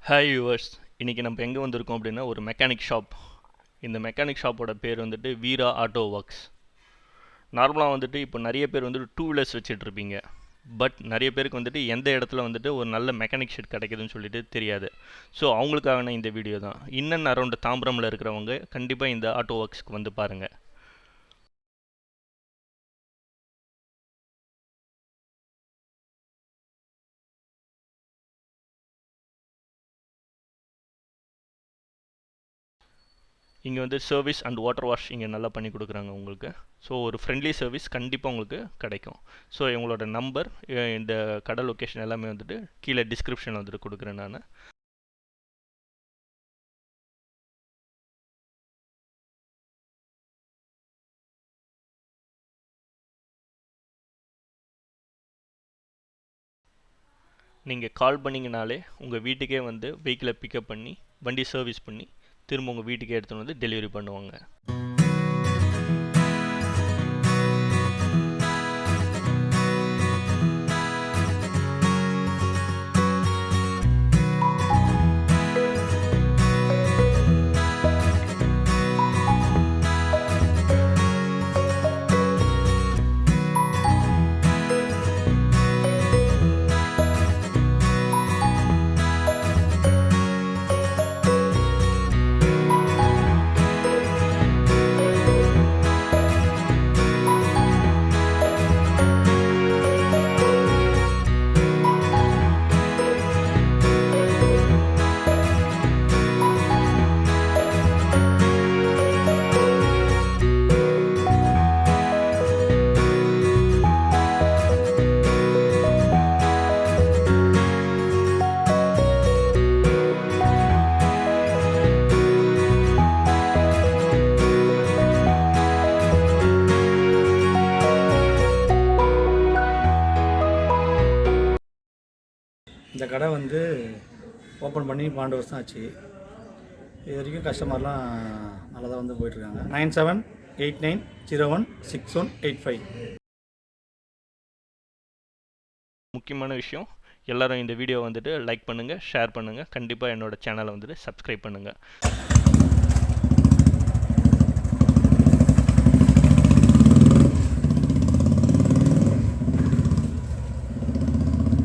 Hi viewers, இன்றைக்கி நம்ம எங்கே வந்திருக்கோம் அப்படின்னா ஒரு மெக்கானிக் ஷாப். இந்த மெக்கானிக் ஷாப்போட பேர் வந்துட்டு வீரா ஆட்டோ ஒர்க்ஸ். நார்மலாக வந்துட்டு இப்போ நிறைய பேர் வந்துட்டு டூ வீலர்ஸ் வச்சுட்ருப்பீங்க. பட் நிறைய பேருக்கு வந்துட்டு எந்த இடத்துல வந்துட்டு ஒரு நல்ல மெக்கானிக் ஷெட் கிடைக்குதுன்னு சொல்லிட்டு தெரியாது. ஸோ அவங்களுக்கான இந்த வீடியோ தான். இன்னும் அரௌண்ட் தாம்பரமில் இருக்கிறவங்க கண்டிப்பாக இந்த ஆட்டோ ஒர்க்ஸ்க்கு வந்து பாருங்கள். இங்கே வந்து சர்வீஸ் அண்ட் வாட்டர் வாஷ் இங்கே நல்லா பண்ணி கொடுக்குறாங்க உங்களுக்கு. ஸோ ஒரு ஃப்ரெண்ட்லி சர்வீஸ் கண்டிப்பாக உங்களுக்கு கிடைக்கும். ஸோ இவங்களோட நம்பர், இந்த கடை லொக்கேஷன் எல்லாமே வந்துட்டு கீழே டிஸ்கிரிப்ஷனில் வந்துட்டு கொடுக்குறேன் நான். நீங்கள் கால் பண்ணிங்கனாலே உங்கள் வீட்டுக்கே வந்து வெஹிக்கிளை பிக்கப் பண்ணி வண்டி சர்வீஸ் பண்ணி திரும்ப உங்கள் வீட்டுக்கே எடுத்துகிட்டு வந்து டெலிவரி பண்ணுவாங்க. இந்த கடை வந்து ஓப்பன் பண்ணி 12 வருஷம் ஆச்சு. இது வரைக்கும் கஸ்டமர்லாம் நல்லா தான் வந்து போயிட்டுருக்காங்க. 9789016185. முக்கியமான விஷயம், எல்லோரும் இந்த வீடியோ வந்துட்டு லைக் பண்ணுங்கள், ஷேர் பண்ணுங்கள், கண்டிப்பாக என்னோடய சேனலை வந்துட்டு சப்ஸ்கிரைப் பண்ணுங்கள்.